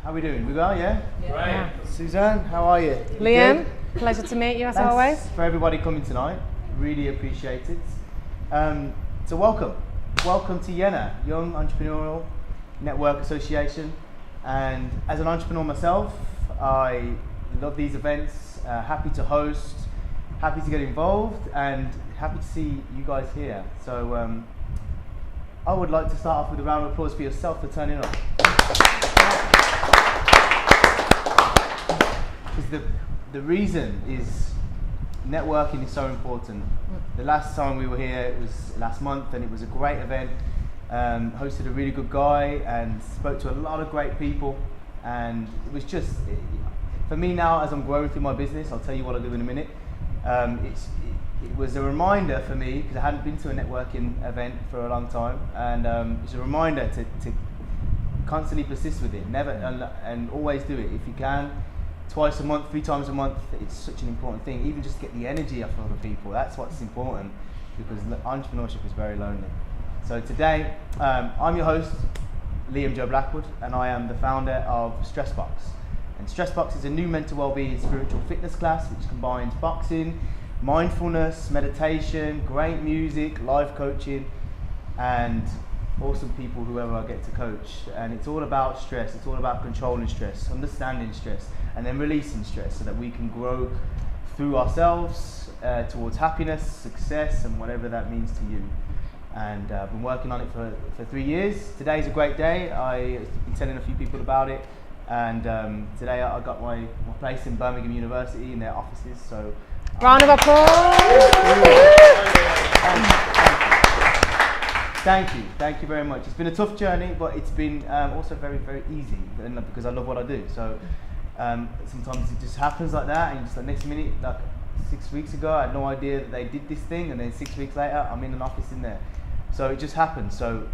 How are we doing? We well, yeah? Right. Suzanne, how are you? Liam, pleasure to meet you as Thanks always. for everybody coming tonight. Really appreciate it. So welcome. Welcome to YENA, Young Entrepreneurial Network Association. And as an entrepreneur myself, I love these events, happy to host, happy to get involved, and happy to see you guys here. So I would like to start off with a round of applause for yourself for turning up. Because the reason is networking is so important. The last time we were here, it was last month, and it was a great event. Hosted a really good guy and spoke to a lot of great people, and it was just, for me now as I'm growing through my business, I'll tell you what I do in a minute. It was a reminder for me, because I hadn't been to a networking event for a long time, and it's a reminder to constantly persist with it, never and always do it if you can. Twice a month, 3 times a month, it's such an important thing, even just to get the energy off other people. That's what's important, because entrepreneurship is very lonely. So today, I'm your host, Liam Joe Blackwood, and I am the founder of Stressbox. And Stressbox is a new mental wellbeing spiritual fitness class which combines boxing, mindfulness, meditation, great music, life coaching, and awesome people, whoever I get to coach. And it's all about stress, it's all about controlling stress, understanding stress, and then releasing stress so that we can grow through ourselves towards happiness, success, and whatever that means to you. And I've been working on it for 3 years. Today's a great day. I've been telling a few people about it, and today I got my place in Birmingham University in their offices. So Round of applause. Thank you very much. It's been a tough journey, but it's been also very, very easy, because I love what I do. So sometimes it just happens like that, and just the next minute, like 6 weeks ago, I had no idea that they did this thing, and then 6 weeks later, I'm in an office in there. So it just happens. So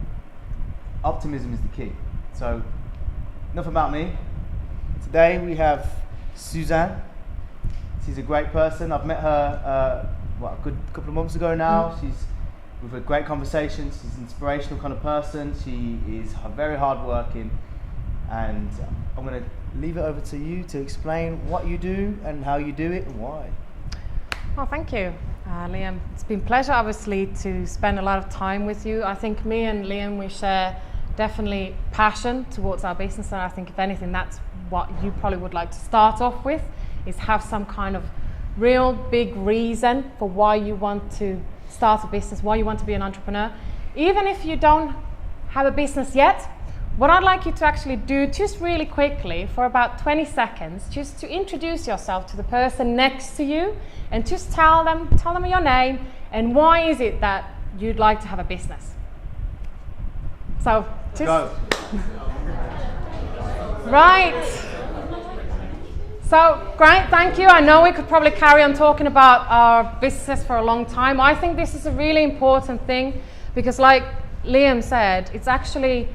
optimism is the key. So enough about me. Today we have Susanne. She's a great person. I've met her a good couple of months ago now. We've had great conversations. She's an inspirational kind of person. She is very hardworking, and I'm going to leave it over to you to explain what you do and how you do it and why. Well, thank you, Liam. It's been a pleasure, obviously, to spend a lot of time with you. I think me and Liam, we share definitely passion towards our business, and I think if anything, that's what you probably would like to start off with, is have some kind of real big reason for why you want to start a business, why you want to be an entrepreneur. Even if you don't have a business yet, what I'd like you to actually do, just really quickly, for about 20 seconds, just to introduce yourself to the person next to you, and just tell them your name and why is it that you'd like to have a business. So, just Go. Right. So, great, thank you. I know we could probably carry on talking about our business for a long time. I think this is a really important thing, because like Liam said, it's actually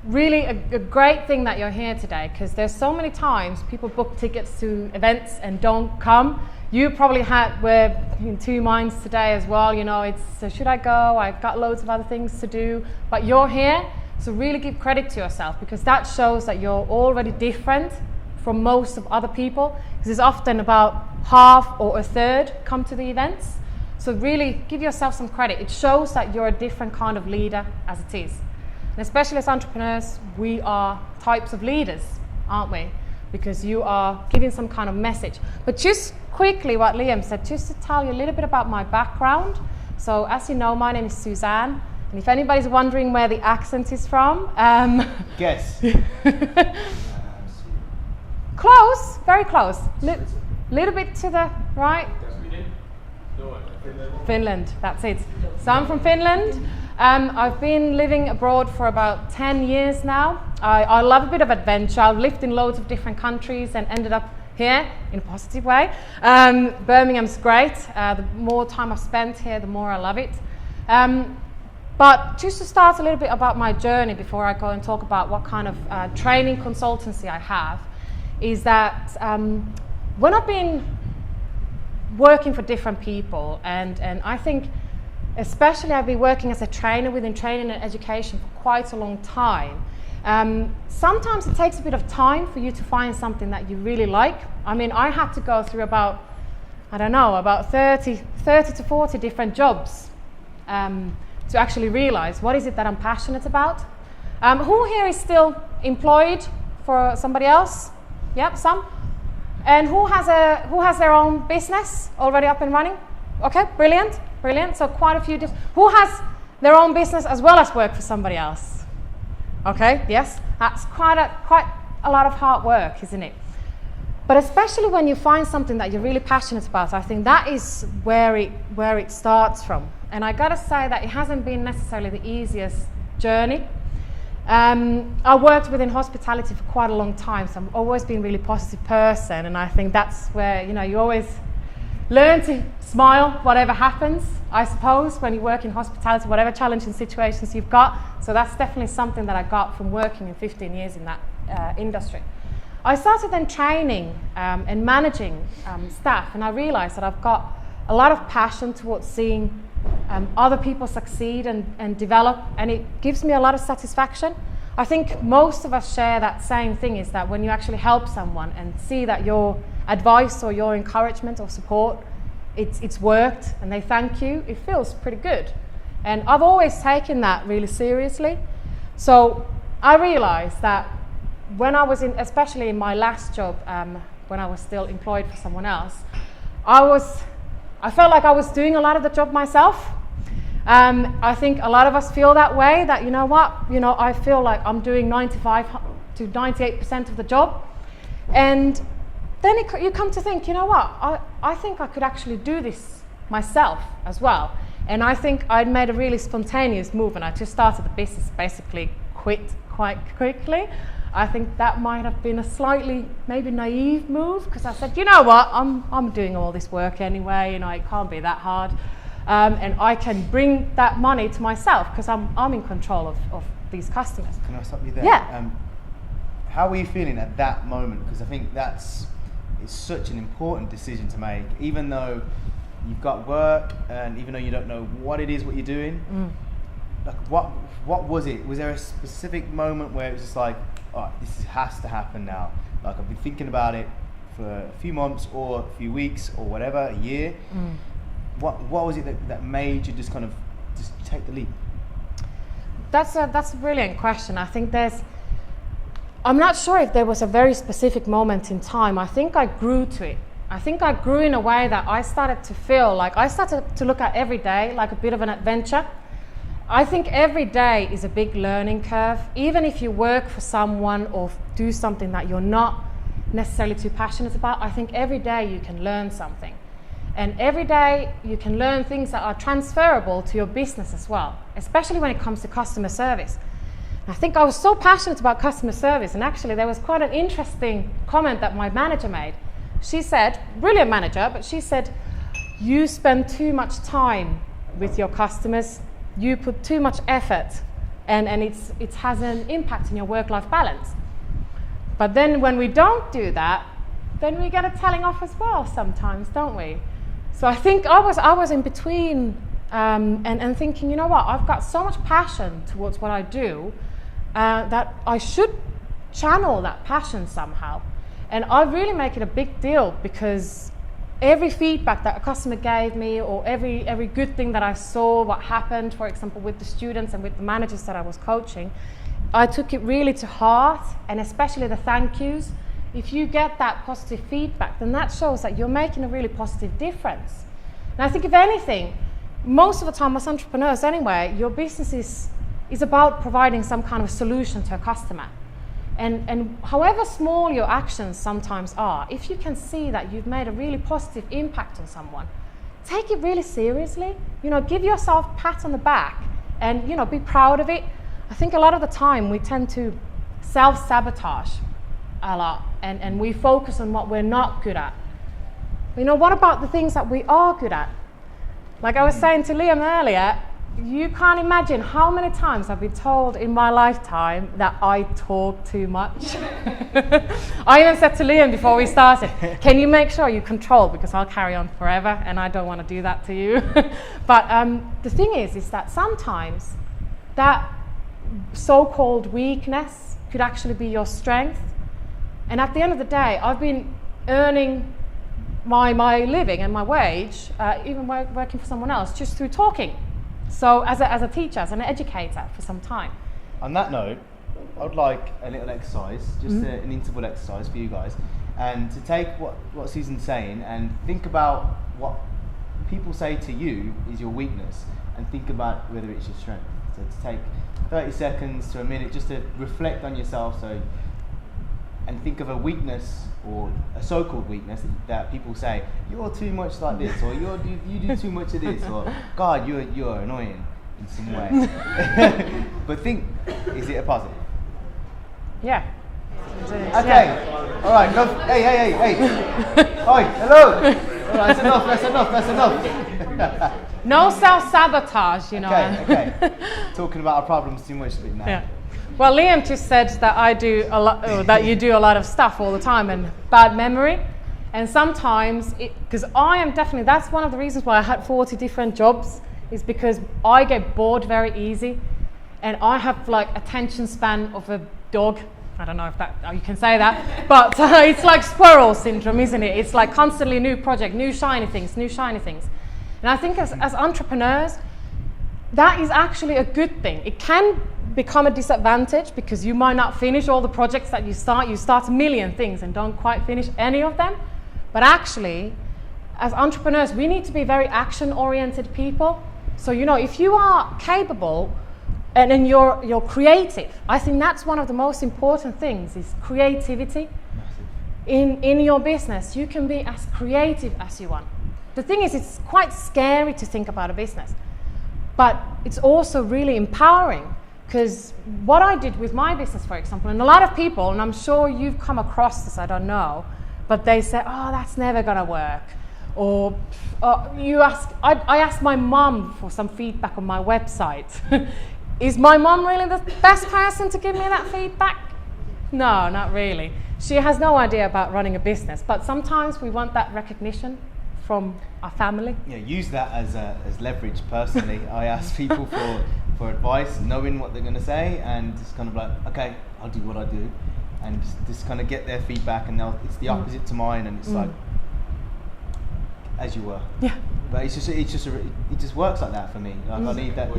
really a great thing that you're here today, because there's so many times people book tickets to events and don't come. You probably were in 2 minds today as well. You know, it's should I go? I've got loads of other things to do, but you're here. So really give credit to yourself, because that shows that you're already different from most of other people, because it's often about half or a third come to the events. So really give yourself some credit. It shows that you're a different kind of leader as it is. And especially as entrepreneurs, we are types of leaders, aren't we? Because you are giving some kind of message. But just quickly, what Liam said, just to tell you a little bit about my background. So as you know, my name is Susanne. And if anybody's wondering where the accent is from, Guess. Close, very close. Little bit to the right. Finland, that's it. So I'm from Finland. I've been living abroad for about 10 years now. I love a bit of adventure. I've lived in loads of different countries and ended up here in a positive way. Birmingham's great. The more time I've spent here, the more I love it. But just to start a little bit about my journey before I go and talk about what kind of training consultancy I have, is that when I've been working for different people, and I think especially I've been working as a trainer within training and education for quite a long time, Sometimes it takes a bit of time for you to find something that you really like. I mean, I had to go through about 30 to 40 different jobs to actually realize what is it that I'm passionate about. Who here is still employed for somebody else? Yep, some. And who has their own business already up and running? Okay, brilliant. So quite a few. Who has their own business as well as work for somebody else? Okay, yes, that's quite a lot of hard work, isn't it? But especially when you find something that you're really passionate about, I think that is where it starts from. And I gotta say that it hasn't been necessarily the easiest journey. I worked within hospitality for quite a long time, so I've always been a really positive person, and I think that's where you always learn to smile whatever happens, I suppose, when you work in hospitality, whatever challenging situations you've got. So that's definitely something that I got from working in 15 years in that industry. I started then training and managing staff, and I realized that I've got a lot of passion towards seeing other people succeed and develop, and it gives me a lot of satisfaction. I think most of us share that same thing, is that when you actually help someone and see that your advice or your encouragement or support, it's worked and they thank you, it feels pretty good. And I've always taken that really seriously. So I realized that when I was especially in my last job, when I was still employed for someone else, I felt like I was doing a lot of the job myself. I think a lot of us feel that way, that I feel like I'm doing 95 to 98% of the job. And then you come to think, I think I could actually do this myself as well. And I think I'd made a really spontaneous move, and I just started the business, basically quit quite quickly. I think that might have been a slightly maybe naive move, because I said, I'm doing all this work anyway, it can't be that hard. And I can bring that money to myself because I'm in control of these customers. Can I stop you there? Yeah. How were you feeling at that moment? Because I think it's such an important decision to make, even though you've got work and even though you don't know what it is what you're doing. Like what was it? Was there a specific moment where it was just like, oh, this has to happen now? Like, I've been thinking about it for a few months or a few weeks or whatever, a year. What was it that made you just take the leap? That's a brilliant question. I think I'm not sure if there was a very specific moment in time. I think I grew to it. I think I grew in a way that I started to feel like I started to look at every day like a bit of an adventure. I think every day is a big learning curve. Even if you work for someone or do something that you're not necessarily too passionate about, I think every day you can learn something. And every day you can learn things that are transferable to your business as well, especially when it comes to customer service. I think I was so passionate about customer service, and actually there was quite an interesting comment that my manager made. She said, brilliant manager, but she said, you spend too much time with your customers, you put too much effort, and it has an impact in your work-life balance. But then when we don't do that, then we get a telling off as well sometimes, don't we? So I think I was in between and thinking, I've got so much passion towards what I do that I should channel that passion somehow. And I really make it a big deal, because every feedback that a customer gave me, or every good thing that I saw, what happened, for example, with the students and with the managers that I was coaching, I took it really to heart, and especially the thank yous. If you get that positive feedback, then that shows that you're making a really positive difference. And I think, if anything, most of the time as entrepreneurs anyway, your business is about providing some kind of solution to a customer. And however small your actions sometimes are, if you can see that you've made a really positive impact on someone, take it really seriously. Give yourself a pat on the back and, be proud of it. I think a lot of the time we tend to self-sabotage a lot, and we focus on what we're not good at. What about the things that we are good at? Like I was saying to Liam earlier, you can't imagine how many times I've been told in my lifetime that I talk too much. I even said to Liam before we started, can you make sure you control, because I'll carry on forever and I don't want to do that to you. But the thing is that sometimes that so-called weakness could actually be your strength. And at the end of the day, I've been earning my living and my wage, even working for someone else, just through talking. So as a teacher, as an educator for some time. On that note, I would like a little exercise, just an interval exercise for you guys, and to take what Susan's saying and think about what people say to you is your weakness, and think about whether it's your strength. So to take 30 seconds to a minute just to reflect on yourself, and think of a weakness or a so-called weakness that people say, you're too much like this, or you do too much of this, or God, you're annoying in some way. But think, is it a positive? Yeah. Okay. All right. No, hey. Oi, hello. All right, that's enough. No self-sabotage, you know. Okay. Talking about our problems too much now. Yeah. Well, Liam just said that I do a lot, that you do a lot of stuff all the time, and bad memory. And sometimes, because I am definitely, that's one of the reasons why I had 40 different jobs, is because I get bored very easy, and I have like attention span of a dog. I don't know if you can say that, but it's like squirrel syndrome, isn't it? It's like constantly new project, new shiny things. And I think as entrepreneurs, that is actually a good thing. It can become a disadvantage because you might not finish all the projects that you start. You start a million things and don't quite finish any of them. But actually, as entrepreneurs, we need to be very action-oriented people. So, you know, if you are capable and then you're creative, I think that's one of the most important things is creativity. In your business. You can be as creative as you want. The thing is, it's quite scary to think about a business, but it's also really empowering, because what I did with my business, for example, and a lot of people, and I'm sure you've come across this, I don't know, but they say, oh, that's never gonna work. Or I asked my mum for some feedback on my website. Is my mum really the best person to give me that feedback? No, not really. She has no idea about running a business, but sometimes we want that recognition from our family. Yeah, use that as leverage. Personally, I ask people for advice, knowing what they're going to say, and just kind of like, okay, I'll do what I do, and just kind of get their feedback, and it's the opposite to mine, and it's like, as you were. Yeah. But it just works like that for me. Like I need that.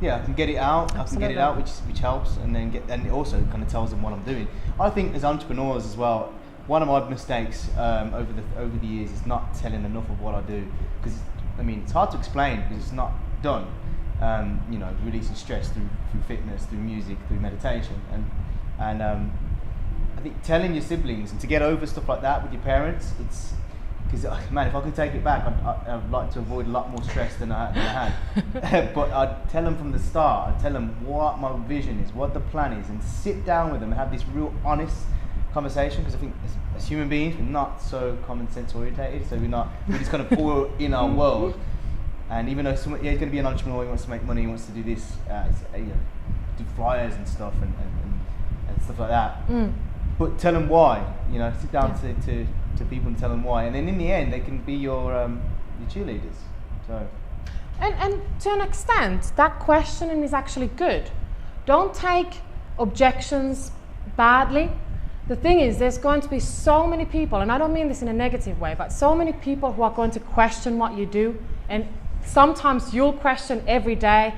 Yeah, I can get it out. Absolutely. I can get it out, which helps, and it also kind of tells them what I'm doing. I think as entrepreneurs as well, one of my mistakes over the years is not telling enough of what I do, because I mean it's hard to explain because it's not done. You know, releasing stress through fitness, through music, through meditation, and I think telling your siblings and to get over stuff like that with your parents, it's because man, if I could take it back, I'd like to avoid a lot more stress than I had. But I'd tell them from the start. I'd tell them what my vision is, what the plan is, and sit down with them and have this real honest conversation, because I think as human beings we're not so common sense orientated, so we just kind of pour in our world. And even though he's going to be an entrepreneur, he wants to make money, he wants to do this, do flyers and stuff and stuff like that. But tell them why. You know, sit down to people and tell them why, and then in the end they can be your cheerleaders. So. And to an extent, that questioning is actually good. Don't take objections badly. The thing is, there's going to be so many people, and I don't mean this in a negative way, but so many people who are going to question what you do, and sometimes you'll question every day,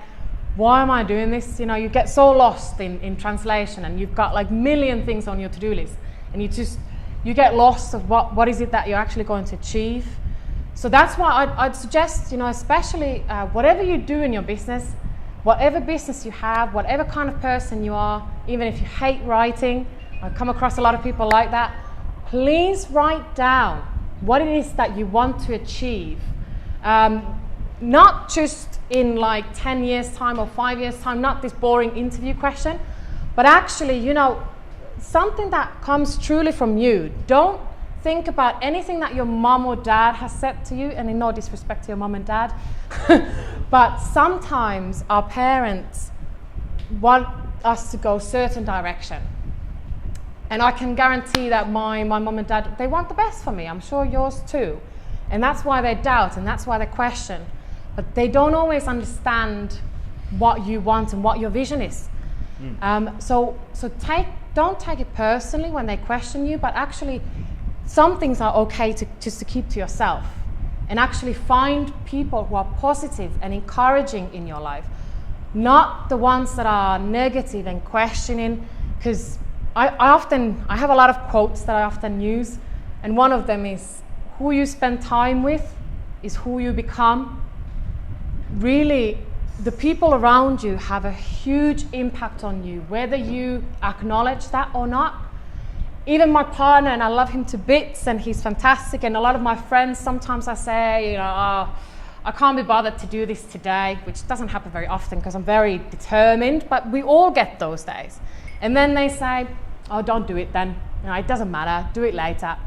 why am I doing this? You know, you get so lost in translation, and you've got like million things on your to-do list, and you get lost of what is it that you're actually going to achieve. So that's why I'd suggest, you know, especially whatever you do in your business, whatever business you have, whatever kind of person you are, even if you hate writing, I come across a lot of people like that, please write down what it is that you want to achieve. Not just in like 10 years time or 5 years time, not this boring interview question, but actually, you know, something that comes truly from you. Don't think about anything that your mom or dad has said to you, and in no disrespect to your mom and dad, but sometimes our parents want us to go a certain direction. And I can guarantee that my mom and dad, they want the best for me. I'm sure yours too. And that's why they doubt, and that's why they question. But they don't always understand what you want and what your vision is. So don't take it personally when they question you, but actually some things are okay just to keep to yourself, and actually find people who are positive and encouraging in your life, not the ones that are negative and questioning. Because I have a lot of quotes that I often use, and one of them is, who you spend time with is who you become. Really, the people around you have a huge impact on you, whether you acknowledge that or not. Even my partner, and I love him to bits, and he's fantastic, and a lot of my friends, sometimes I say, I can't be bothered to do this today, which doesn't happen very often because I'm very determined, but we all get those days. And then they say, oh, don't do it then. It doesn't matter, do it later.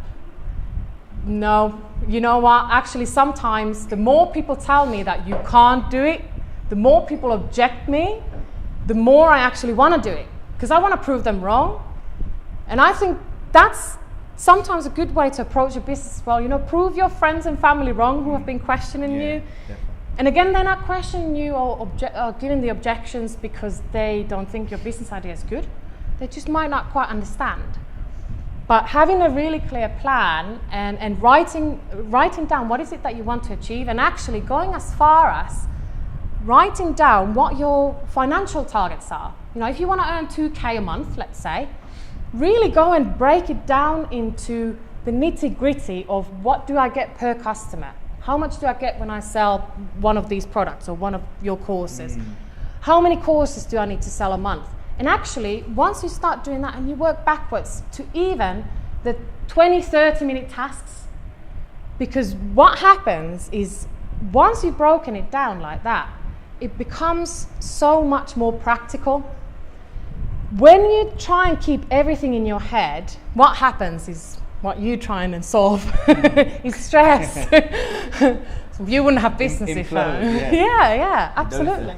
No, you know what? Actually, sometimes the more people tell me that you can't do it, the more people object me, the more I actually want to do it, because I want to prove them wrong. And I think that's sometimes a good way to approach your business as well. Prove your friends and family wrong who have been questioning you. Definitely. And again, they're not questioning you or giving the objections because they don't think your business idea is good. They just might not quite understand. But having a really clear plan and writing down what is it that you want to achieve, and actually going as far as writing down what your financial targets are. If you want to earn 2K a month, let's say, really go and break it down into the nitty-gritty of what do I get per customer? How much do I get when I sell one of these products or one of your courses? How many courses do I need to sell a month? And actually, once you start doing that and you work backwards to even the 20, 30-minute tasks, because what happens is once you've broken it down like that, it becomes so much more practical. When you try and keep everything in your head, what happens is what you try and solve is stress. So you wouldn't have business if yeah, absolutely.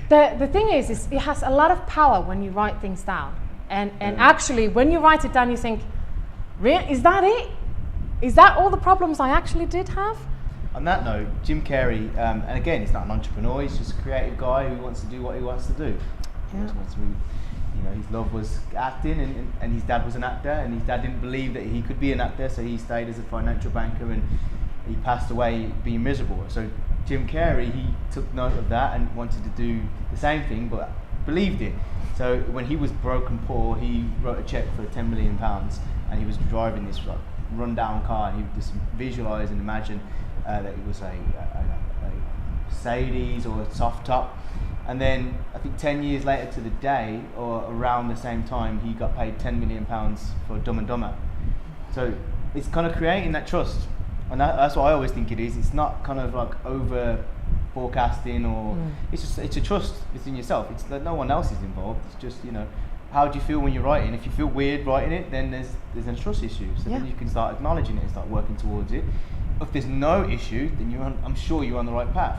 The thing is it has a lot of power when you write things down. And actually, when you write it down, you think, really, is that it? Is that all the problems I actually did have? On that note, Jim Carrey, and again, he's not an entrepreneur, he's just a creative guy who wants to do what he wants to do. His love was acting, and his dad was an actor, and his dad didn't believe that he could be an actor, so he stayed as a financial banker, and he passed away being miserable. So Jim Carrey, he took note of that and wanted to do the same thing, but believed it. So when he was broke and poor, he wrote a check for £10 million, and he was driving this run-down car, and he would just visualise and imagine that it was a Mercedes or a soft top. And then I think 10 years later to the day, or around the same time, he got paid £10 million for Dumb and Dumber. So it's kind of creating that trust, and that's what I always think it is. It's not kind of like over forecasting, or it's a trust within yourself. It's that no one else is involved. It's just how do you feel when you're writing? If you feel weird writing it, then there's a trust issue. So then you can start acknowledging it and start working towards it. If there's no issue, then I'm sure you're on the right path.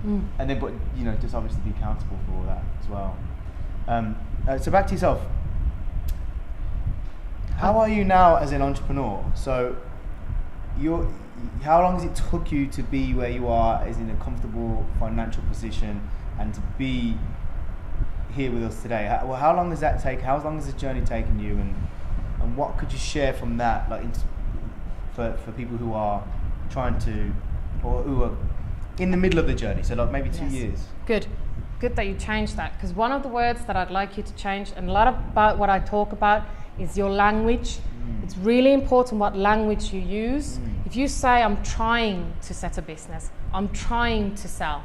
And then, but just obviously be accountable for all that as well. So back to yourself. How are you now as an entrepreneur? So, how long has it took you to be where you are, as in a comfortable financial position, and to be here with us today? How long does that take? How long has this journey taken you, and what could you share from that, like for people who are trying to, or who are in the middle of the journey, so like maybe 2 years? Good that you changed that, because one of the words that I'd like you to change, and a lot about what I talk about, is your language. It's really important what language you use. If you say, I'm trying to set a business, I'm trying to sell,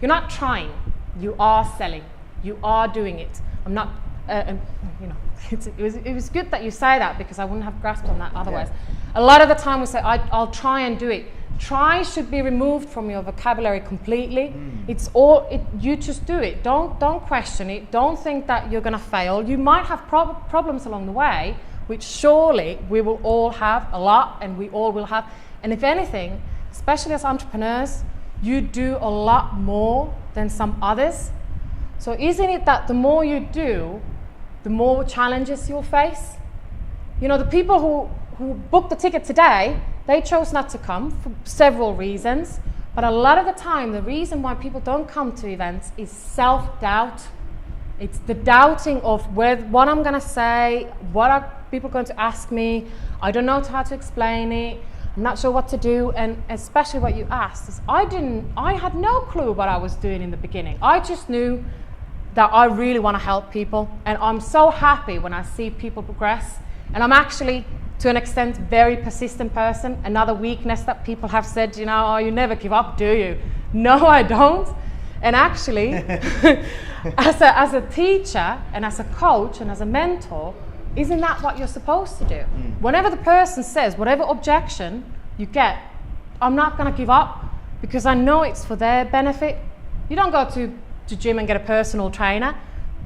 you're not trying, you are selling, you are doing it. I'm not, it was good that you say that, because I wouldn't have grasped on that otherwise. A lot of the time we say, I'll try and do it. Try should be removed from your vocabulary completely. It's you just do it. Don't question it. Don't think that you're going to fail. You might have problems along the way, which surely we will all have a lot, and we all will have. And if anything, especially as entrepreneurs, you do a lot more than some others. So isn't it that the more you do, the more challenges you'll face? The people who booked the ticket today, they chose not to come for several reasons. But a lot of the time, the reason why people don't come to events is self-doubt. It's the doubting of what I'm going to say, what are people going to ask me, I don't know how to explain it, I'm not sure what to do. And especially what you asked is I had no clue what I was doing in the beginning. I just knew that I really want to help people, and I'm so happy when I see people progress. And I'm actually, to an extent, very persistent person. Another weakness that people have said, you know, oh, you never give up, do you? No, I don't. And actually, as a teacher and as a coach and as a mentor, isn't that what you're supposed to do? Whenever the person says, whatever objection you get, I'm not going to give up because I know it's for their benefit. You don't go to gym and get a personal trainer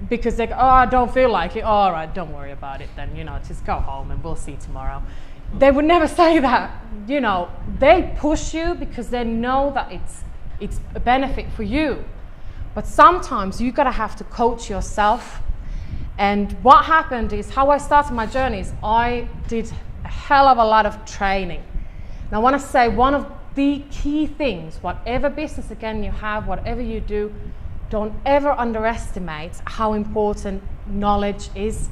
because they go, oh, I don't feel like it. Oh, all right, don't worry about it then, you know, just go home and we'll see tomorrow. They would never say that. You know, they push you because they know that it's a benefit for you. But sometimes you gotta have to coach yourself. And what happened is, how I started my journey is I did a hell of a lot of training. Now I wanna say one of the key things, whatever business again you have, whatever you do, don't ever underestimate how important knowledge is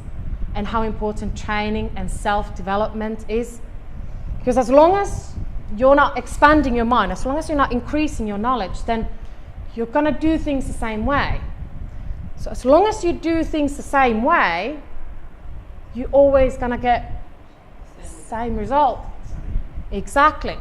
and how important training and self-development is. Because as long as you're not expanding your mind, as long as you're not increasing your knowledge, then you're going to do things the same way. So as long as you do things the same way, you're always going to get the same result. Exactly.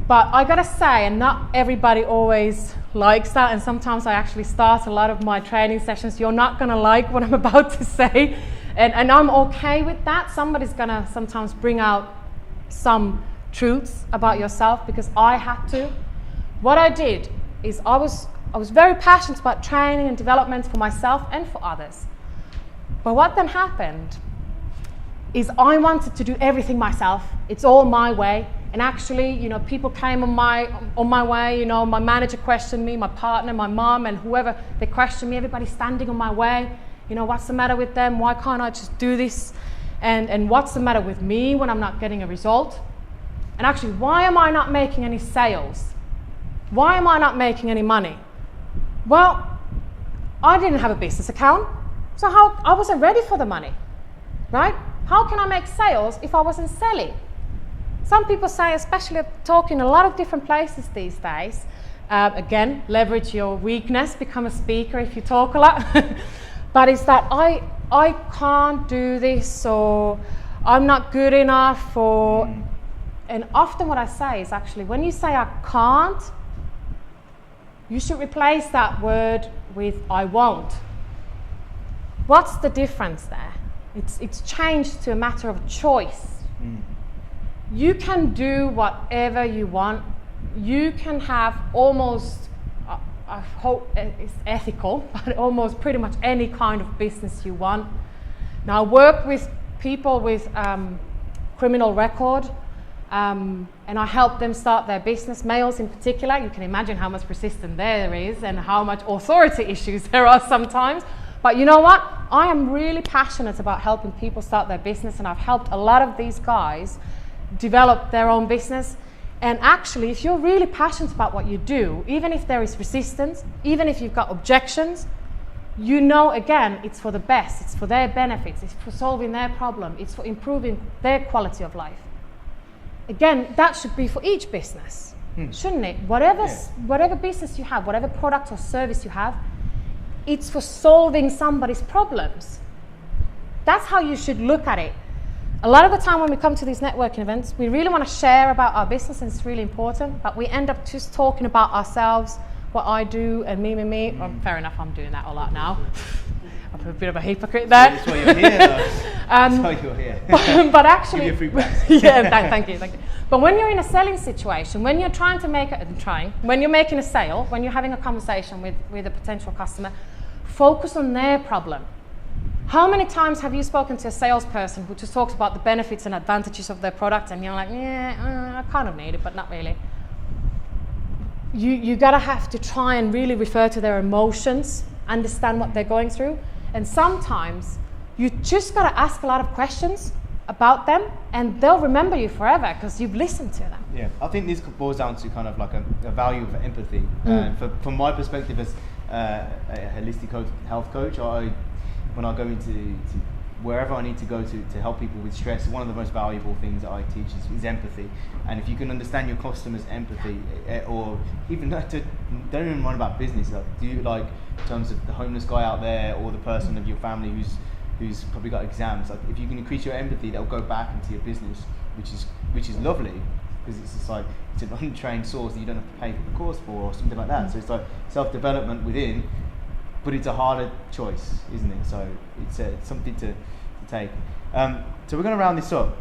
But I got to say, and not everybody always likes that, and sometimes I actually start a lot of my training sessions, you're not going to like what I'm about to say, and I'm okay with that. Somebody's going to sometimes bring out some truths about yourself because I had to. What I did is I was very passionate about training and development for myself and for others. But what then happened is I wanted to do everything myself. It's all my way. And actually, you know, people came on my way, you know, my manager questioned me, my partner, my mom, and whoever, they questioned me, everybody's standing on my way. You know, what's the matter with them? Why can't I just do this? And what's the matter with me when I'm not getting a result? And actually, why am I not making any sales? Why am I not making any money? Well, I didn't have a business account, so I wasn't ready for the money, right? How can I make sales if I wasn't selling? Some people say, especially talking a lot of different places these days, again, leverage your weakness, become a speaker if you talk a lot. But it's that I can't do this, or I'm not good enough, or and often what I say is actually, when you say I can't, you should replace that word with I won't. What's the difference there? It's changed to a matter of choice. You can do whatever you want. You can have almost, I hope it's ethical, but almost pretty much any kind of business you want. Now I work with people with criminal record, and I help them start their business, males in particular. You can imagine how much resistance there is and how much authority issues there are sometimes. But you know what? I am really passionate about helping people start their business, and I've helped a lot of these guys develop their own business. And actually, if you're really passionate about what you do, even if there is resistance, even if you've got objections, you know, again, it's for the best, it's for their benefits, it's for solving their problem, it's for improving their quality of life. Again, that should be for each business, shouldn't it? Whatever business you have, whatever product or service you have, it's for solving somebody's problems. That's how you should look at it. A lot of the time when we come to these networking events, we really want to share about our business, and it's really important, but we end up just talking about ourselves, what I do, and me. Well, fair enough, I'm doing that a lot now. I'm a bit of a hypocrite there. That's why you're here, though. That's why you're here. But actually, give you a free pass. Yeah, thank you. But when you're in a selling situation, when you're trying to when you're making a sale, when you're having a conversation with a potential customer, focus on their problem. How many times have you spoken to a salesperson who just talks about the benefits and advantages of their product, and you're like, yeah, I kind of need it, but not really. You gotta have to try and really refer to their emotions, understand what they're going through, and sometimes you just gotta ask a lot of questions about them, and they'll remember you forever because you've listened to them. Yeah, I think this boils down to kind of like a value of empathy. From my perspective as a holistic health coach. When I go into wherever I need to go to help people with stress, one of the most valuable things that I teach is empathy. And if you can understand your customer's empathy, or even don't even mind about business, like in terms of the homeless guy out there or the person of your family who's probably got exams, like if you can increase your empathy, they'll go back into your business, which is lovely, because it's just like it's an untrained source that you don't have to pay for the course for or something like that. So it's like self-development within, but it's a harder choice, isn't it? So it's something to take. So we're going to round this up.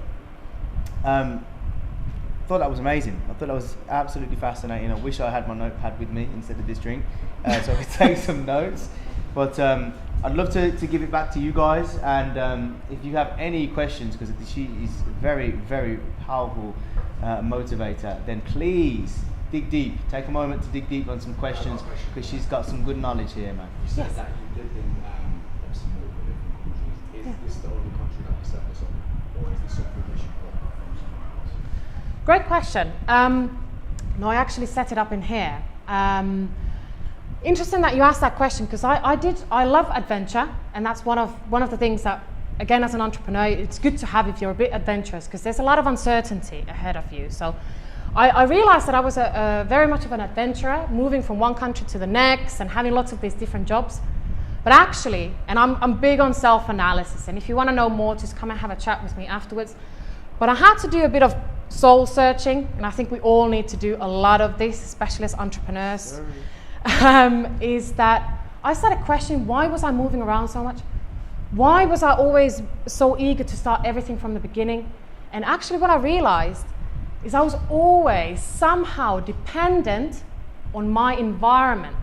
Thought that was amazing. I thought that was absolutely fascinating. I wish I had my notepad with me instead of this drink, so I could take some notes. But I'd love to give it back to you guys, and if you have any questions, because she is a very, very powerful motivator, then please dig deep. Take a moment to dig deep on some questions, because she's got some good knowledge here, man. You said that you lived in obviously multiple different countries. Is this the only country that you set this up, or is this something that you brought from somewhere else? Great question. No, I actually set it up in here. Interesting that you asked that question, because I love adventure, and that's one of the things that, again, as an entrepreneur, it's good to have if you're a bit adventurous, because there's a lot of uncertainty ahead of you. So I realized that I was a very much of an adventurer, moving from one country to the next and having lots of these different jobs. But actually, and I'm big on self-analysis, and if you want to know more, just come and have a chat with me afterwards. But I had to do a bit of soul searching, and I think we all need to do a lot of this, especially as entrepreneurs. Is that I started questioning, why was I moving around so much? Why was I always so eager to start everything from the beginning? And actually what I realized is I was always somehow dependent on my environment.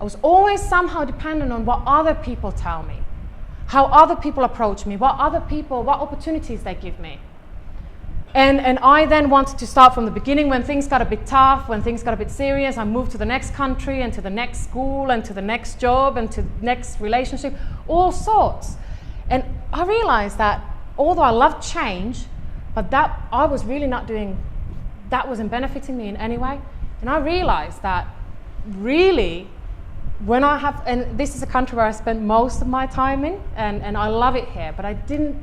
I was always somehow dependent on what other people tell me, how other people approach me, what opportunities they give me. And I then wanted to start from the beginning when things got a bit tough, when things got a bit serious. I moved to the next country and to the next school and to the next job and to the next relationship, all sorts. And I realized that although I loved change, but that I was really not doing, that wasn't benefiting me in any way. And I realized that really when I have, and this is a country where I spent most of my time in, and I love it here, but I didn't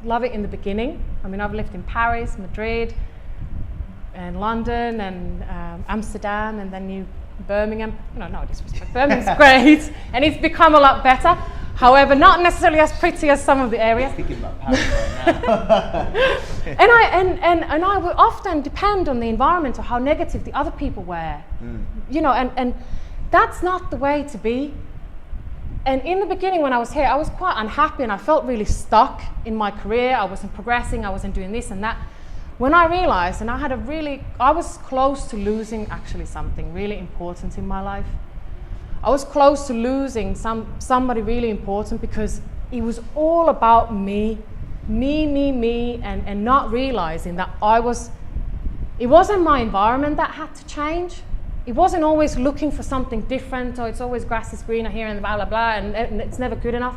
love it in the beginning. I mean, I've lived in Paris, Madrid, and London, and Amsterdam, and then Birmingham. No disrespect. Birmingham's great, and it's become a lot better. However, not necessarily as pretty as some of the areas. I'm thinking about Paris right now. and I would often depend on the environment or how negative the other people were. You know, and that's not the way to be. And in the beginning when I was here, I was quite unhappy and I felt really stuck in my career. I wasn't progressing, I wasn't doing this and that. When I realized, and I was close to losing actually something really important in my life. I was close to losing somebody really important, because it was all about me, and not realizing that it wasn't my environment that had to change. It wasn't always looking for something different, or it's always grass is greener here and blah, blah, blah, and it's never good enough.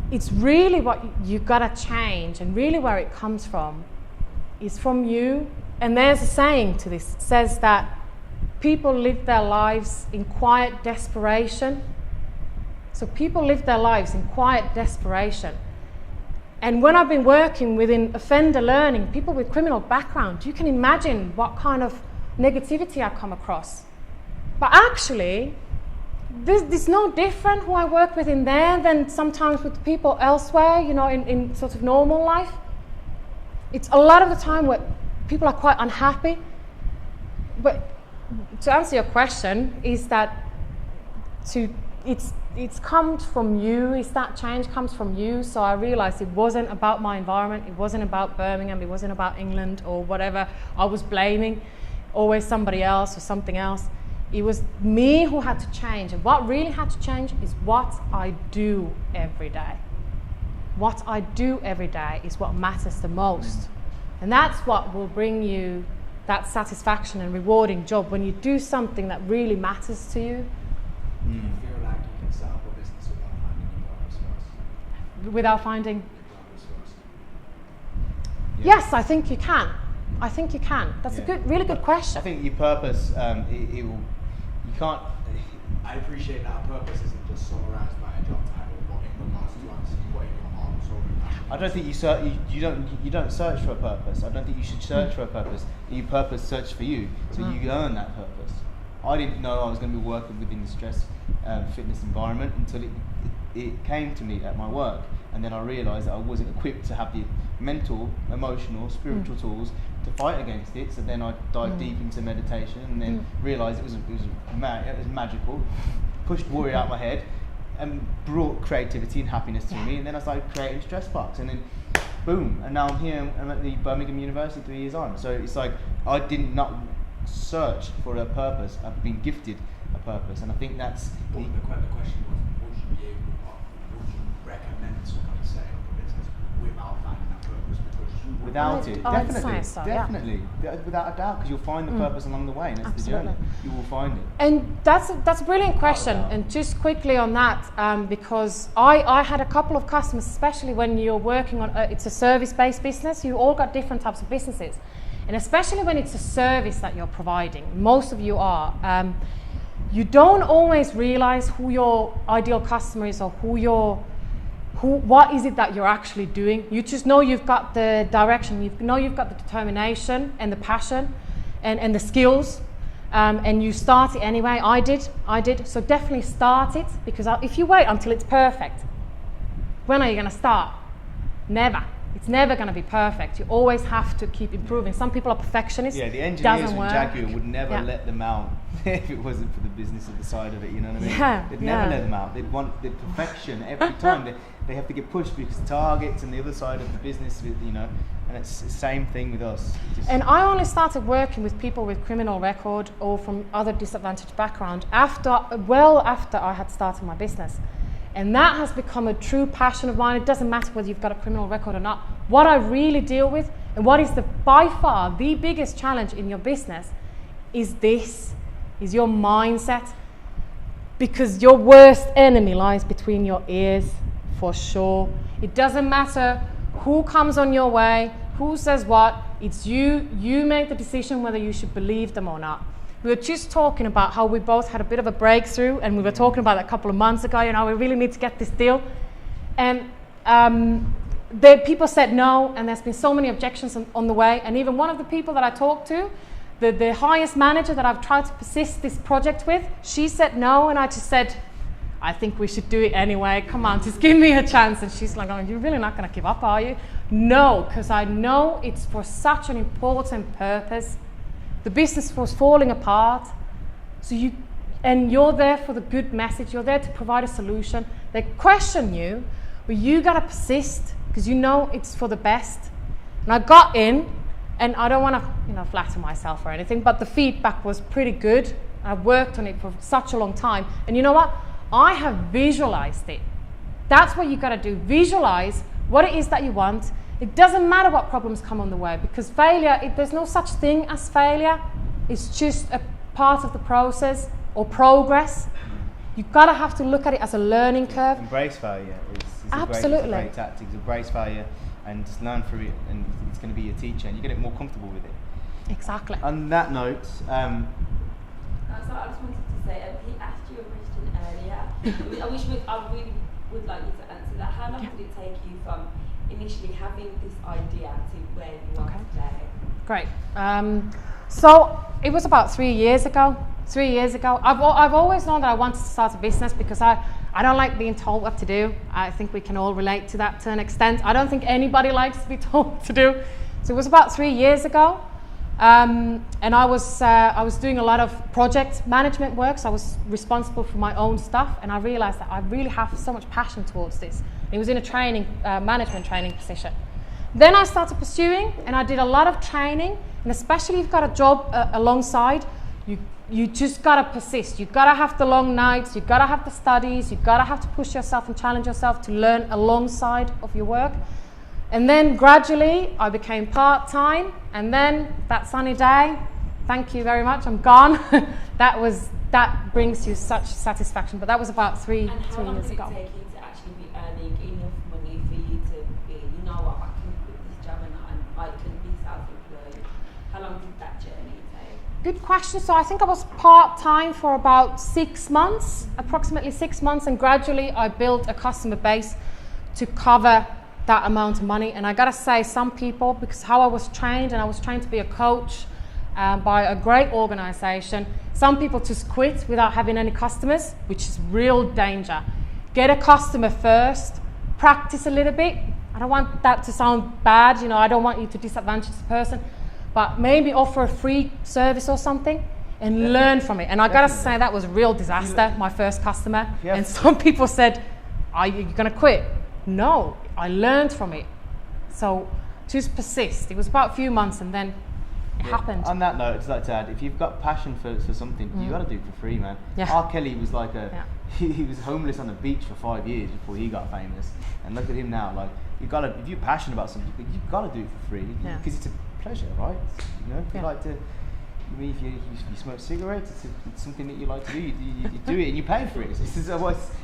It's really what you gotta change, and really where it comes from is from you. And there's a saying to this. It says that people live their lives in quiet desperation. So people live their lives in quiet desperation. And when I've been working within offender learning, people with criminal background, you can imagine what kind of negativity I come across. But actually, there's no different who I work with in there than sometimes with people elsewhere, you know, in sort of normal life. It's a lot of the time where people are quite unhappy. But to answer your question, is that it's comes from you, is that change comes from you. So I realized it wasn't about my environment, it wasn't about Birmingham, it wasn't about England or whatever I was blaming. Always somebody else or something else. It was me who had to change. And what really had to change is what I do every day. What I do every day is what matters the most. And that's what will bring you that satisfaction and rewarding job, when you do something that really matters to you. Do you feel like you can set up a business without finding your purpose first? Without finding? Your purpose first. Yes, I think you can. I think you can. That's a really good question. I think your purpose, you can't. I appreciate that a purpose isn't just summarised by a job title, but in regards to actually putting your heart and soul in that. I don't think you don't search for a purpose. I don't think you should search for a purpose. Your purpose search for you, so you earn that purpose. I didn't know I was going to be working within the stress fitness environment until it came to me at my work, and then I realised that I wasn't equipped to have the mental, emotional, spiritual tools to fight against it. So then I dived deep into meditation, and then realised it was magical. Pushed worry out of my head, and brought creativity and happiness to me. And then I started creating stress parks, and then boom, and now I'm here. I'm at the Birmingham University 3 years on. So it's like I did not search for a purpose. I've been gifted a purpose, and I think that's But the question was, would you recommend somebody setting up a business without finding that purpose? Because without it, I'd definitely, say so, definitely, without a doubt, because you'll find the purpose along the way, and that's the journey. You will find it. And that's a brilliant question. And just quickly on that, because I had a couple of customers, especially when you're working on, it's a service-based business, you all got different types of businesses. And especially when it's a service that you're providing, most of you are, you don't always realize who your ideal customer is, or what is it that you're actually doing. You just know you've got the direction, you've got the determination and the passion and the skills, and you start it anyway. I did. So definitely start it, because if you wait until it's perfect, when are you going to start? Never. It's never going to be perfect. You always have to keep improving. Some people are perfectionists. Yeah, the engineers from work. Jaguar would never let them out if it wasn't for the business at the side of it, you know what I mean? They'd never let them out. They'd want the perfection every time. They have to get pushed because targets and the other side of the business, you know, and it's the same thing with us. And I only started working with people with criminal record or from other disadvantaged background after I had started my business. And that has become a true passion of mine. It doesn't matter whether you've got a criminal record or not. What I really deal with, and what is by far the biggest challenge in your business, is your mindset. Because your worst enemy lies between your ears, for sure. It doesn't matter who comes on your way, who says what. It's you. You make the decision whether you should believe them or not. We were just talking about how we both had a bit of a breakthrough, and we were talking about that a couple of months ago, you know, we really need to get this deal. And people said no, and there's been so many objections on the way. And even one of the people that I talked to, the highest manager that I've tried to persist this project with, she said no, and I just said, I think we should do it anyway. Come on, just give me a chance. And she's like, oh, you're really not going to give up, are you? No, because I know it's for such an important purpose. The business was falling apart, and you're there for the good message. You're there to provide a solution. They question you, but you gotta persist because you know it's for the best. And I got in, and I don't want to, flatter myself or anything, but the feedback was pretty good. I worked on it for such a long time, and you know what? I have visualized it. That's what you gotta do. Visualize what it is that you want. It doesn't matter what problems come on the way, because failure, there's no such thing as failure. It's just a part of the process or progress. You've got to have to look at it as a learning curve. Embrace failure is Absolutely. a great tactic. Embrace failure and just learn through it, and it's going to be your teacher, and you get more comfortable with it. Exactly. On that note, So I just wanted to say, he asked you a question earlier. I really would like you to answer that. How long did it take you from initially having this idea to where you are today? Great. So it was about 3 years ago. I've always known that I wanted to start a business because I don't like being told what to do. I think we can all relate to that to an extent. I don't think anybody likes to be told what to do. So it was about 3 years ago. And I was doing a lot of project management work, so I was responsible for my own stuff, and I realized that I really have so much passion towards this. It was in a management training position. Then I started pursuing, and I did a lot of training, and especially if you've got a job alongside, you just gotta persist. You gotta have the long nights, you gotta have the studies, you gotta have to push yourself and challenge yourself to learn alongside of your work. And then gradually I became part-time, and then that sunny day, thank you very much, I'm gone. That brings you such satisfaction, but that was about 3 years ago. And how long did it take you to actually be earning enough money for you to be, you know what, I can quit this job and I can be self-employed? How long did that journey take? Good question. So I think I was part-time for about 6 months, approximately 6 months, and gradually I built a customer base to cover that amount of money. And I gotta say, some people, because how I was trained, and I was trained to be a coach by a great organization, some people just quit without having any customers, which is real danger. Get a customer first, practice a little bit. I don't want that to sound bad, you know, I don't want you to disadvantage the person, but maybe offer a free service or something and learn from it. And I gotta say, that was a real disaster, my first customer. And some people said, are you gonna quit? No, I learned from it. So just persist. It was about a few months and then it happened. On that note, I'd just like to add, if you've got passion for something, you got to do it for free, man. R. Kelly was like he was homeless on the beach for 5 years before he got famous, and look at him now. Like, you got to, if you're passionate about something, you've got to do it for free, because it's a pleasure, right? You know, if you like to, I mean, if you smoke cigarettes, it's something that you like to do. You do it and you pay for it.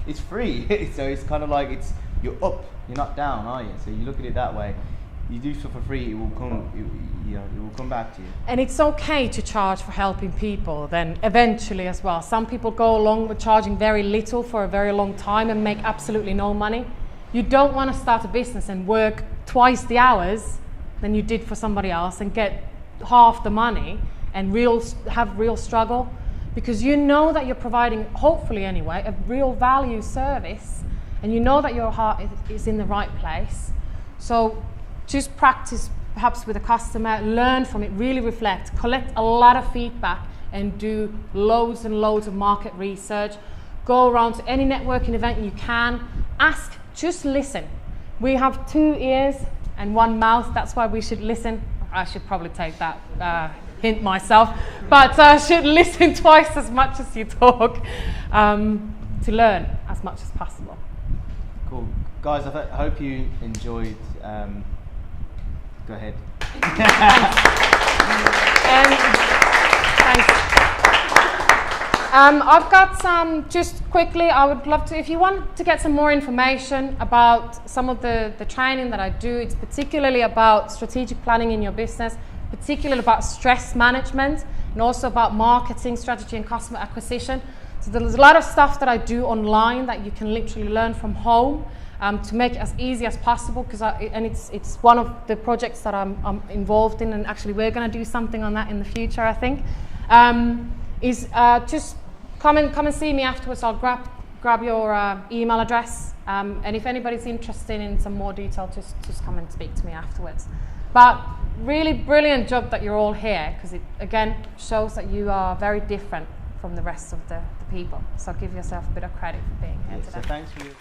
It's free. So it's kind of like you're up, you're not down, are you? So you look at it that way. You do stuff for free, it will come. It will come back to you. And it's okay to charge for helping people. Then eventually as well, some people go along with charging very little for a very long time and make absolutely no money. You don't want to start a business and work twice the hours than you did for somebody else and get half the money and have real struggle, because you know that you're providing, hopefully anyway, a real value service, and you know that your heart is in the right place. So just practice perhaps with a customer, learn from it, really reflect, collect a lot of feedback, and do loads and loads of market research. Go around to any networking event you can, ask, just listen. We have 2 ears and 1 mouth, that's why we should listen. I should probably take that hint myself, but should listen twice as much as you talk to learn as much as possible. Cool. Guys, I hope you enjoyed. Go ahead. Thanks. I've got some, just quickly, I would love to, if you want to get some more information about some of the training that I do, it's particularly about strategic planning in your business, particularly about stress management, and also about marketing strategy and customer acquisition. So there's a lot of stuff that I do online that you can literally learn from home. To make it as easy as possible, because it's one of the projects that I'm involved in, and actually we're going to do something on that in the future, I think. Just come and see me afterwards. I'll grab your email address, and if anybody's interested in some more detail, just come and speak to me afterwards. But really brilliant job that you're all here, because it again shows that you are very different from the rest of the people. So give yourself a bit of credit for being here today. So thanks for you.